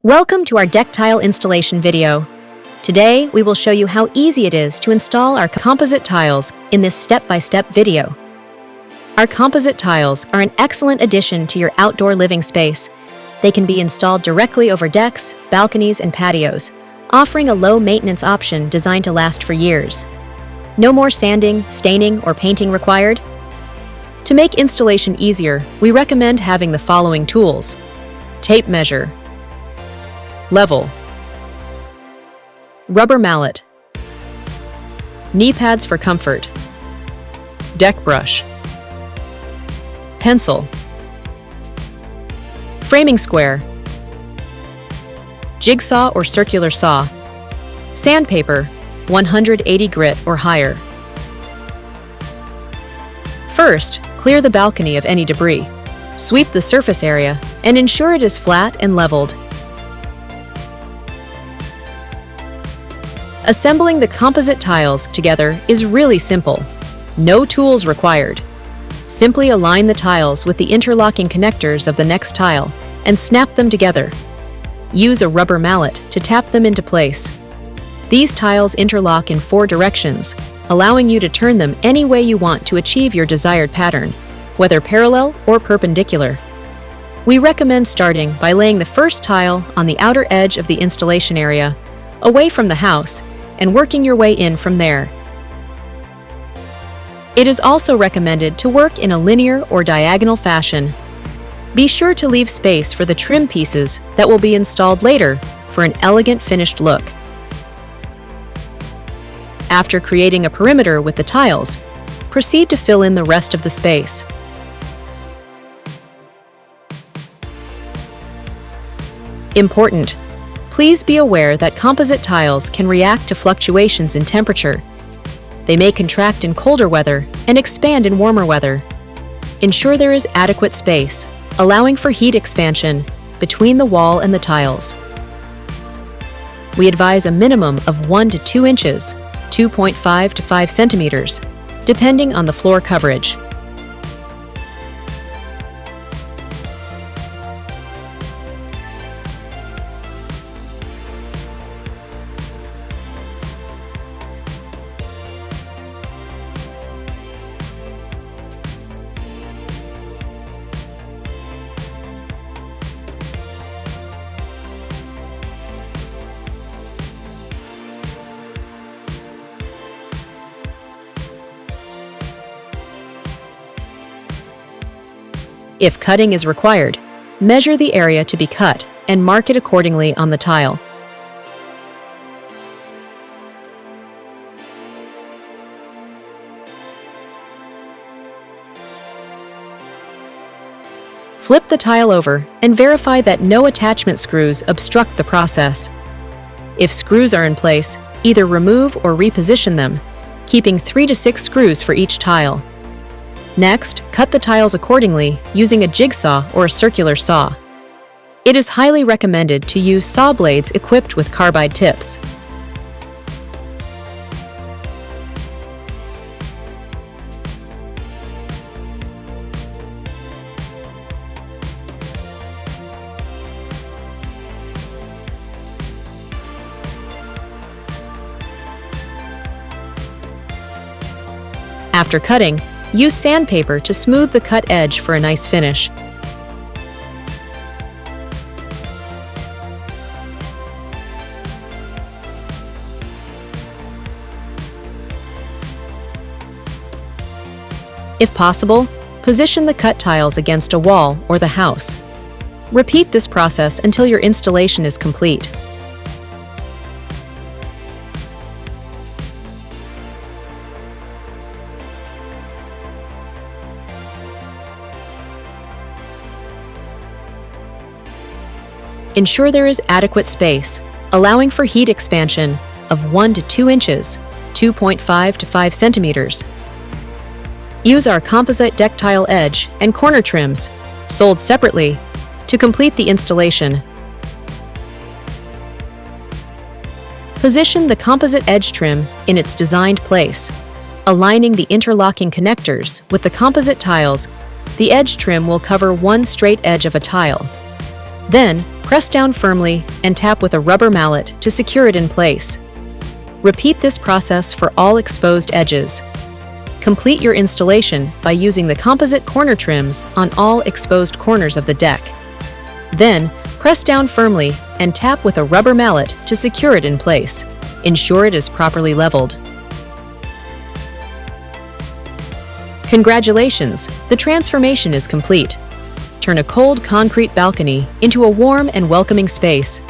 Welcome to our deck tile installation video. Today, we will show you how easy it is to install our composite tiles in this step-by-step video. Our composite tiles are an excellent addition to your outdoor living space. They can be installed directly over decks, balconies, and patios, offering a low-maintenance option designed to last for years. No more sanding, staining, or painting required. To make installation easier, we recommend having the following tools: tape measure, level, rubber mallet, knee pads for comfort, deck brush, pencil, framing square, jigsaw or circular saw, sandpaper, 180 grit or higher. First, clear the balcony of any debris. Sweep the surface area and ensure it is flat and leveled. Assembling the composite tiles together is really simple. No tools required. Simply align the tiles with the interlocking connectors of the next tile and snap them together. Use a rubber mallet to tap them into place. These tiles interlock in 4 directions, allowing you to turn them any way you want to achieve your desired pattern, whether parallel or perpendicular. We recommend starting by laying the first tile on the outer edge of the installation area, away from the house, and working your way in from there. It is also recommended to work in a linear or diagonal fashion. Be sure to leave space for the trim pieces that will be installed later for an elegant finished look. After creating a perimeter with the tiles, proceed to fill in the rest of the space. Important: please be aware that composite tiles can react to fluctuations in temperature. They may contract in colder weather and expand in warmer weather. Ensure there is adequate space, allowing for heat expansion between the wall and the tiles. We advise a minimum of 1 to 2 inches, 2.5 to 5 centimeters, depending on the floor coverage. If cutting is required, measure the area to be cut and mark it accordingly on the tile. Flip the tile over and verify that no attachment screws obstruct the process. If screws are in place, either remove or reposition them, keeping 3 to 6 screws for each tile. Next, cut the tiles accordingly using a jigsaw or a circular saw. It is highly recommended to use saw blades equipped with carbide tips. After cutting, use sandpaper to smooth the cut edge for a nice finish. If possible, position the cut tiles against a wall or the house. Repeat this process until your installation is complete. Ensure there is adequate space, allowing for heat expansion of 1 to 2 inches, 2.5 to 5 centimeters. Use our composite deck tile edge and corner trims, sold separately, to complete the installation. Position the composite edge trim in its designed place. Aligning the interlocking connectors with the composite tiles, the edge trim will cover one straight edge of a tile. Then, Press down firmly and tap with a rubber mallet to secure it in place. Repeat this process for all exposed edges. Complete your installation by using the composite corner trims on all exposed corners of the deck. Then, press down firmly and tap with a rubber mallet to secure it in place. Ensure it is properly leveled. Congratulations! The transformation is complete. Turn a cold concrete balcony into a warm and welcoming space